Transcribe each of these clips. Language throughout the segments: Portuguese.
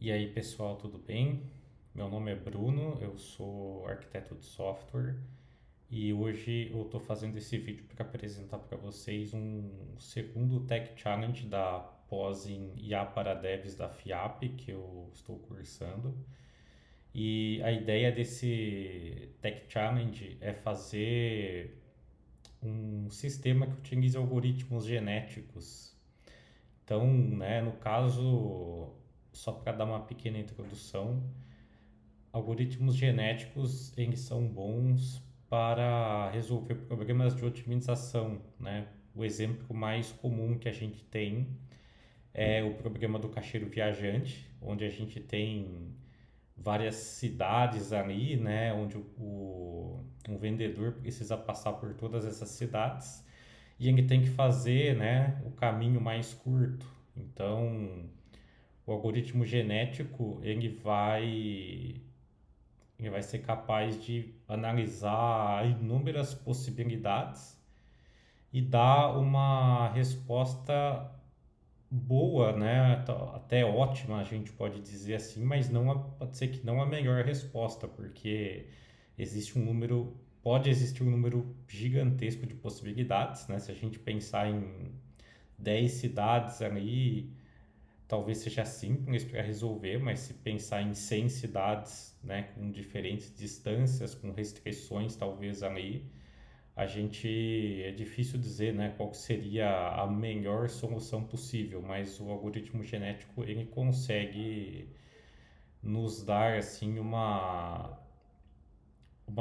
E aí, pessoal, tudo bem? Meu nome é Bruno, eu sou arquiteto de software e hoje eu estou fazendo esse vídeo para apresentar para vocês um segundo Tech Challenge da pós em IA para Devs da FIAP que eu estou cursando. E a ideia desse Tech Challenge é fazer um sistema que utilize algoritmos genéticos. Então, né, no caso, só para dar uma pequena introdução, algoritmos genéticos, eles são bons para resolver problemas de otimização, né? O exemplo mais comum que a gente tem é o problema do caixeiro viajante, onde a gente tem várias cidades ali, né? Onde um vendedor precisa passar por todas essas cidades e ele tem que fazer, né, o caminho mais curto. Então, o algoritmo genético ele vai ser capaz de analisar inúmeras possibilidades e dar uma resposta boa, né? Até ótima, a gente pode dizer assim, mas pode ser que não a melhor resposta, porque existe um número, pode existir um número gigantesco de possibilidades, né? Se a gente pensar em 10 cidades ali, talvez seja simples para resolver, mas se pensar em 100 cidades, né, com diferentes distâncias, com restrições talvez ali, a gente é difícil dizer, né, qual seria a melhor solução possível, mas o algoritmo genético ele consegue nos dar assim uma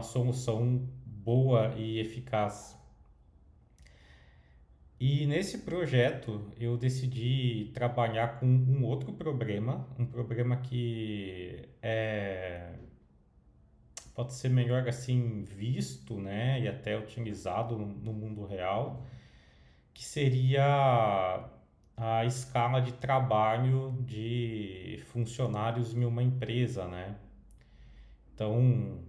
solução boa e eficaz. E nesse projeto eu decidi trabalhar com um outro problema, um problema que pode ser melhor assim visto, né, e até utilizado no mundo real, que seria a escala de trabalho de funcionários em uma empresa, né? Então,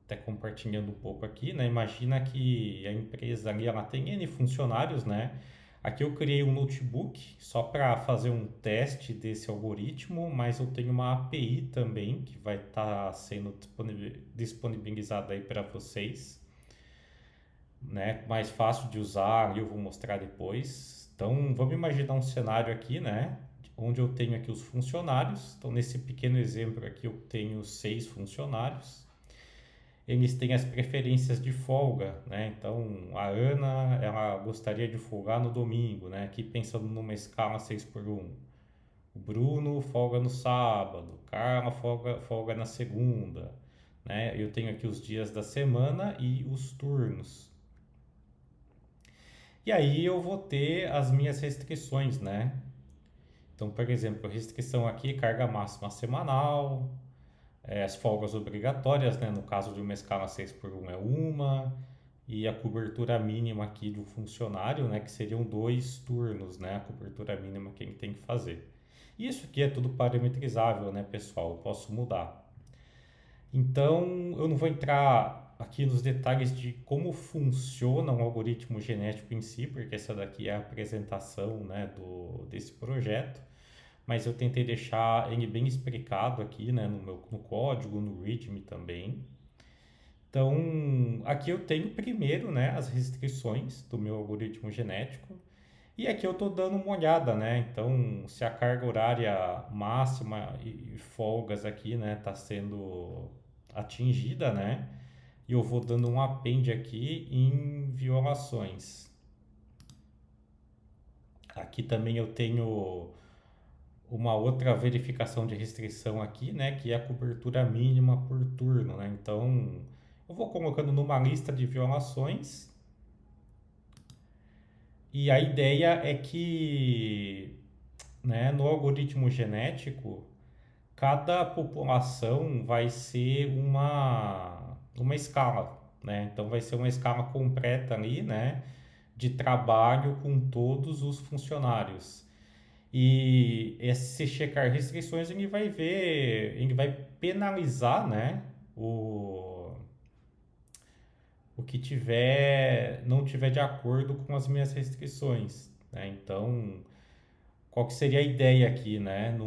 até compartilhando um pouco aqui, né? Imagina que a empresa ali ela tem N funcionários, né? Aqui eu criei um notebook só para fazer um teste desse algoritmo, mas eu tenho uma API também que vai estar sendo disponibilizada aí para vocês, né? Mais fácil de usar, e eu vou mostrar depois. Então, vamos imaginar um cenário aqui, né? Onde eu tenho aqui os funcionários. Então, nesse pequeno exemplo aqui, eu tenho 6 funcionários. Eles têm as preferências de folga, né? Então, a Ana, ela gostaria de folgar no domingo, né? Aqui pensando numa escala 6 por 1. O Bruno folga no sábado, Carla folga na segunda, né? Eu tenho aqui os dias da semana e os turnos. E aí eu vou ter as minhas restrições, né? Então, por exemplo, restrição aqui, carga máxima semanal, as folgas obrigatórias, né? No caso de uma escala 6 por 1 é uma, e a cobertura mínima aqui do funcionário, né? Que seriam 2 turnos, né? A cobertura mínima que ele tem que fazer. Isso aqui é tudo parametrizável, né, pessoal? Eu posso mudar. Então, eu não vou entrar aqui nos detalhes de como funciona um algoritmo genético em si, porque essa daqui é a apresentação, né, desse projeto, mas eu tentei deixar ele bem explicado aqui, né, no código, no README também. Então, aqui eu tenho primeiro, né, as restrições do meu algoritmo genético, e aqui eu estou dando uma olhada, né? Então, se a carga horária máxima e folgas aqui, né, está sendo atingida, né? E eu vou dando um append aqui em violações. Aqui também eu tenho uma outra verificação de restrição aqui, né, que é a cobertura mínima por turno, né? Então, eu vou colocando numa lista de violações e a ideia é que, né, no algoritmo genético cada população vai ser uma escala, né? Então vai ser uma escala completa ali, né? De trabalho com todos os funcionários. E esse checar restrições ele vai ver, ele vai penalizar, né? O que não tiver de acordo com as minhas restrições, né? Então, qual que seria a ideia aqui, né?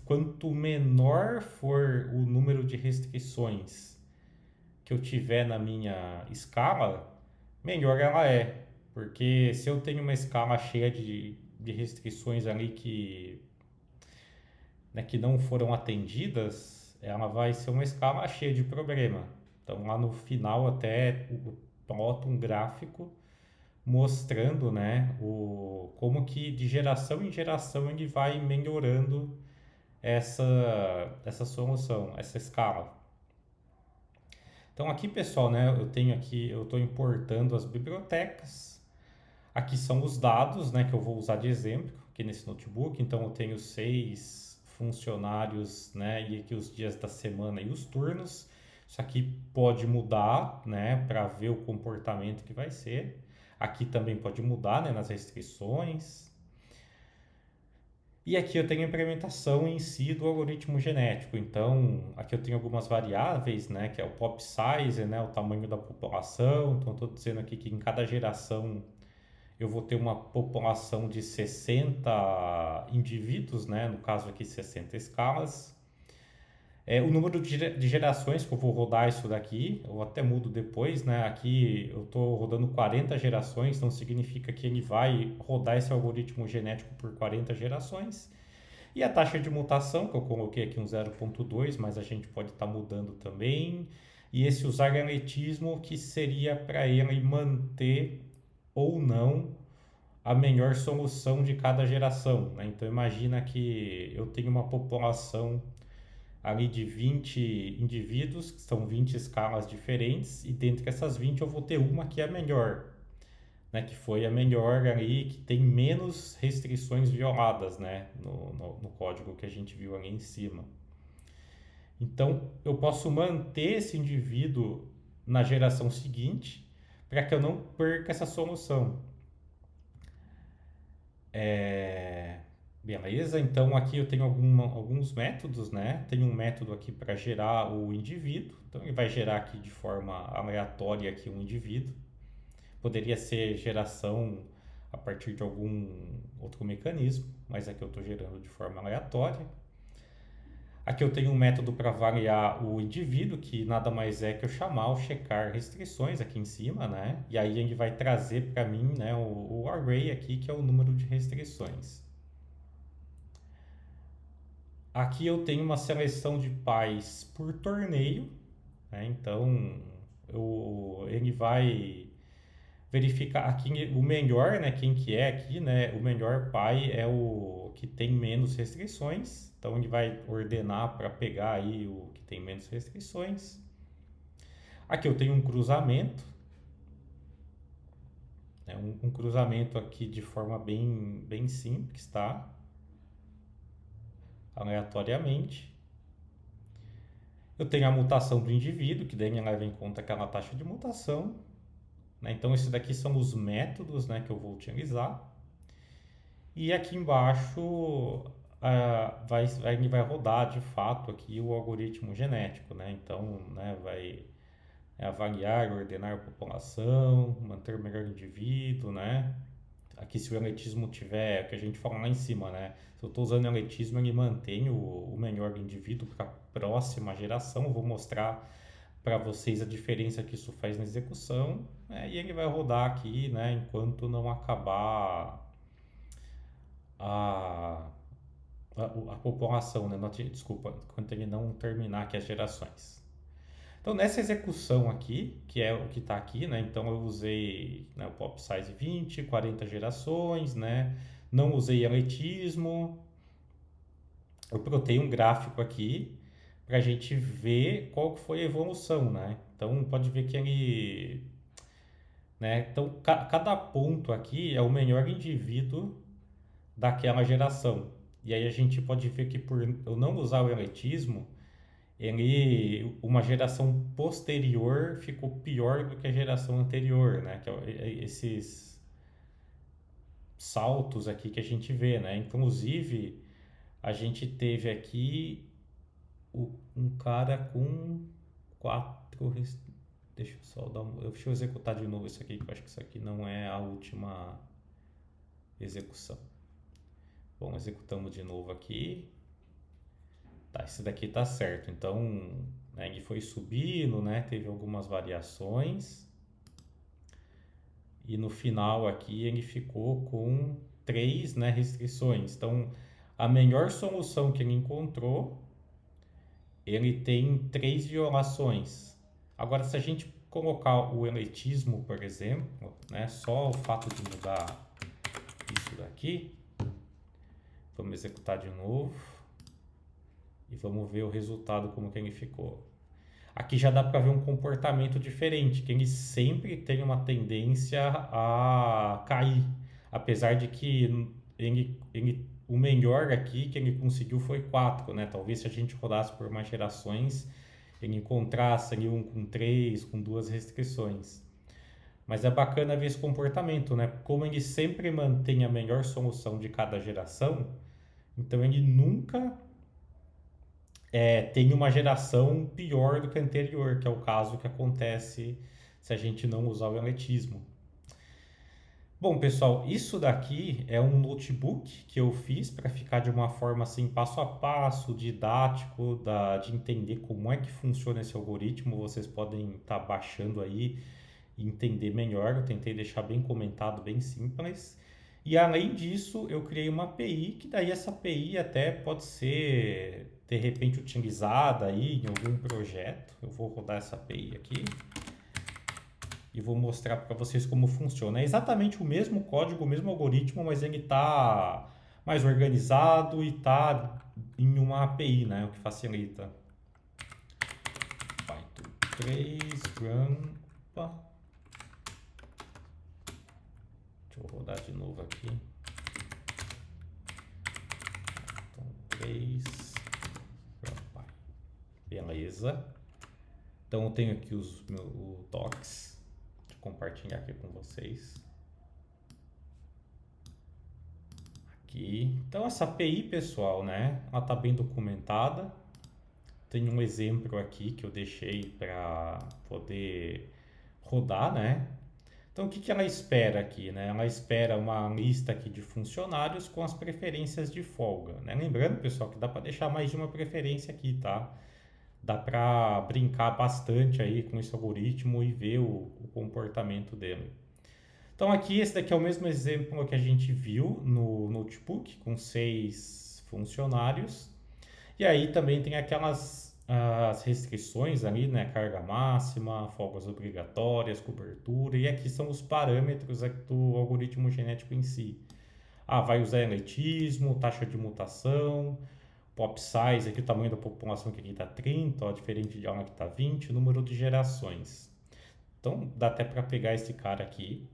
Quanto menor for o número de restrições que eu tiver na minha escala, melhor ela é. Porque se eu tenho uma escala cheia de restrições ali que não foram atendidas, ela vai ser uma escala cheia de problema. Então lá no final até plota um gráfico mostrando, né, como que de geração em geração ele vai melhorando essa solução, essa escala. Então aqui, pessoal, né, eu estou importando as bibliotecas. Aqui são os dados, né, que eu vou usar de exemplo aqui nesse notebook. Então eu tenho 6 funcionários, né, e aqui os dias da semana e os turnos. Isso aqui pode mudar, né, para ver o comportamento que vai ser. Aqui também pode mudar, né, nas restrições. E aqui eu tenho a implementação em si do algoritmo genético. Então, aqui eu tenho algumas variáveis, né, que é o pop size, né, o tamanho da população. Então, estou dizendo aqui que em cada geração eu vou ter uma população de 60 indivíduos, né, no caso aqui 60 escalas. O número de gerações que eu vou rodar isso daqui, eu até mudo depois, né? Aqui eu estou rodando 40 gerações, então significa que ele vai rodar esse algoritmo genético por 40 gerações. E a taxa de mutação, que eu coloquei aqui um 0,2, mas a gente pode estar mudando também. E esse usar aletismo, que seria para ele manter ou não a melhor solução de cada geração, né? Então imagina que eu tenho uma população ali de 20 indivíduos, que são 20 escalas diferentes, e dentre essas 20 eu vou ter uma que é a melhor, né? Que foi a melhor ali, que tem menos restrições violadas, né? No código que a gente viu ali em cima. Então, eu posso manter esse indivíduo na geração seguinte, para que eu não perca essa solução. Beleza, então aqui eu tenho alguns métodos, né? Tem um método aqui para gerar o indivíduo, então ele vai gerar aqui de forma aleatória aqui um indivíduo. Poderia ser geração a partir de algum outro mecanismo, mas aqui eu estou gerando de forma aleatória. Aqui eu tenho um método para variar o indivíduo, que nada mais é que eu chamar o checar restrições aqui em cima, né? E aí ele vai trazer para mim, né, o array aqui, que é o número de restrições. Aqui eu tenho uma seleção de pais por torneio, né? Então ele vai verificar aqui o melhor, né? Quem que é aqui, né? O melhor pai é o que tem menos restrições. Então ele vai ordenar para pegar aí o que tem menos restrições. Aqui eu tenho um cruzamento, né? Um cruzamento aqui de forma bem simples, tá? Aleatoriamente. Eu tenho a mutação do indivíduo, que daí me leva em conta aquela taxa de mutação, né? Então, esses daqui são os métodos, né, que eu vou utilizar. E aqui embaixo vai rodar de fato aqui o algoritmo genético, né? Então, né, vai avaliar, ordenar a população, manter o melhor indivíduo, né? Aqui se o aletismo tiver, o que a gente fala lá em cima, né? Se eu estou usando aletismo, ele mantém o melhor indivíduo para a próxima geração. Eu vou mostrar para vocês a diferença que isso faz na execução, né? E ele vai rodar aqui, né? Enquanto não acabar a, a população, né? Desculpa, enquanto ele não terminar aqui as gerações. Então, nessa execução aqui, que é o que está aqui, né? Então, eu usei, né, o pop size 20, 40 gerações, né? Não usei aletismo. Eu plotei um gráfico aqui para a gente ver qual foi a evolução, né? Então, pode ver que ele, né? Então, cada ponto aqui é o melhor indivíduo daquela geração. E aí a gente pode ver que por eu não usar o aletismo, uma geração posterior ficou pior do que a geração anterior, né? Que esses saltos aqui que a gente vê, né? Inclusive, a gente teve aqui um cara com 4. Deixa eu só deixa eu executar de novo isso aqui, que eu acho que isso aqui não é a última execução. Bom, executamos de novo aqui. Tá, esse daqui tá certo. Então, né, ele foi subindo, né? Teve algumas variações. E no final aqui ele ficou com 3, né, restrições. Então, a melhor solução que ele encontrou, ele tem 3 violações. Agora, se a gente colocar o eletismo, por exemplo, né, só o fato de mudar isso daqui, vamos executar de novo e vamos ver o resultado como que ele ficou. Aqui já dá para ver um comportamento diferente, que ele sempre tem uma tendência a cair, apesar de que o melhor aqui que ele conseguiu foi 4, né? Talvez se a gente rodasse por mais gerações, ele encontrasse ali um com 3, com 2 restrições. Mas é bacana ver esse comportamento, né? Como ele sempre mantém a melhor solução de cada geração, então ele nunca tem uma geração pior do que a anterior, que é o caso que acontece se a gente não usar o eletismo. Bom, pessoal, isso daqui é um notebook que eu fiz para ficar de uma forma assim, passo a passo, didático, de entender como é que funciona esse algoritmo. Vocês podem estar baixando aí e entender melhor. Eu tentei deixar bem comentado, bem simples. E além disso, eu criei uma API, que daí essa API até pode ser de repente utilizada aí em algum projeto. Eu vou rodar essa API aqui e vou mostrar para vocês como funciona. É exatamente o mesmo código, o mesmo algoritmo, mas ele está mais organizado e está em uma API, né? O que facilita. Python 3, run. Opa. Deixa eu rodar de novo aqui. Python 3, run. Beleza. Então eu tenho aqui o docs. Deixa eu compartilhar aqui com vocês. Aqui. Então essa API, pessoal, né? Ela está bem documentada. Tem um exemplo aqui que eu deixei para poder rodar, né? Então o que ela espera aqui, né? Ela espera uma lista aqui de funcionários com as preferências de folga, né? Lembrando, pessoal, que dá para deixar mais de uma preferência aqui, tá? Dá para brincar bastante aí com esse algoritmo e ver o comportamento dele. Então aqui esse daqui é o mesmo exemplo que a gente viu no notebook com 6 funcionários. E aí também tem aquelas as restrições ali, né? Carga máxima, folgas obrigatórias, cobertura. E aqui são os parâmetros do algoritmo genético em si. Ah, vai usar eletismo, taxa de mutação, pop size, aqui o tamanho da população que aqui está 30, ó, diferente de uma que está 20, número de gerações. Então dá até para pegar esse cara aqui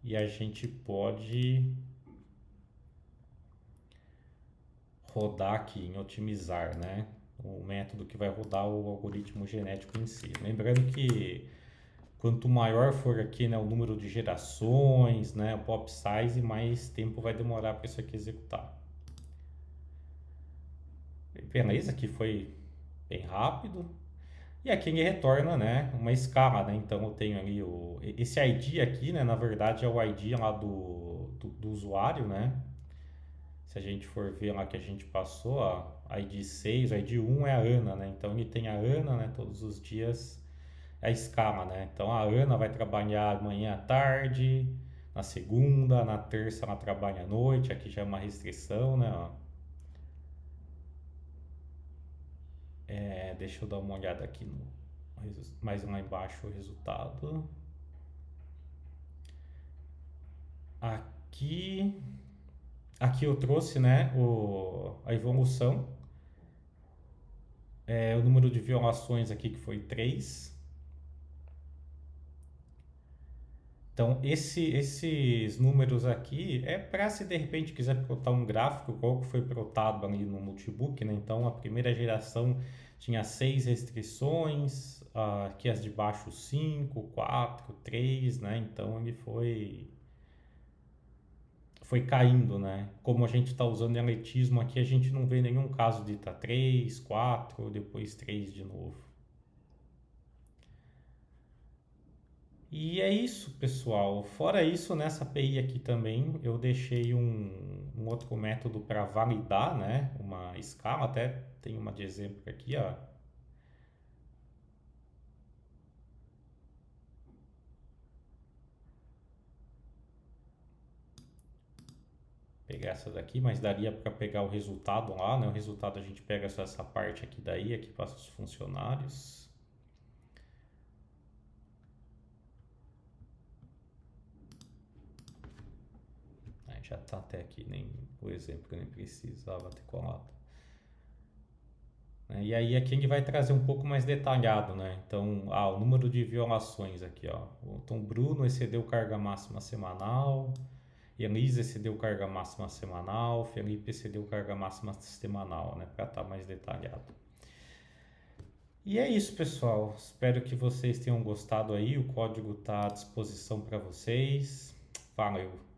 e a gente pode rodar aqui em otimizar, né? O método que vai rodar o algoritmo genético em si. Lembrando que quanto maior for aqui, né, o número de gerações, né, o pop size, mais tempo vai demorar para isso aqui executar. Beleza, aqui foi bem rápido. E aqui ele retorna, né, uma escala, né? Então eu tenho ali esse ID aqui, né, na verdade é o ID lá do usuário, né? Se a gente for ver lá que a gente passou, ó, ID 6, ID 1 é a Ana, né? Então ele tem a Ana, né, todos os dias é a escala, né? Então a Ana vai trabalhar manhã à tarde, na segunda, na terça ela trabalha à noite, aqui já é uma restrição, né? Ó. Deixa eu dar uma olhada aqui mais lá embaixo o resultado. Aqui eu trouxe, né, a evolução, o número de violações aqui que foi 3. Então, esses números aqui é para se de repente quiser plotar um gráfico, qual que foi plotado ali no notebook, né? Então, a primeira geração tinha 6 restrições, aqui as de baixo 5, 4, 3, né? Então, ele foi caindo, né? Como a gente está usando eletismo aqui, a gente não vê nenhum caso de tá 3, 4, depois 3 de novo. E é isso, pessoal. Fora isso, nessa API aqui também eu deixei um outro método para validar, né, uma escala. Até tem uma de exemplo aqui, ó. Pegar essa daqui, mas daria para pegar o resultado lá, né? O resultado a gente pega só essa parte aqui daí, aqui passa os funcionários. Aí já tá até aqui, nem o exemplo que eu nem precisava ter colado. Né? E aí aqui a gente vai trazer um pouco mais detalhado, né? Então, o número de violações aqui, ó. Então, Bruno excedeu carga máxima semanal, Elisa excedeu carga máxima semanal, Felipe excedeu carga máxima semanal, né? Para estar mais detalhado. E é isso, pessoal. Espero que vocês tenham gostado aí. O código está à disposição para vocês. Valeu!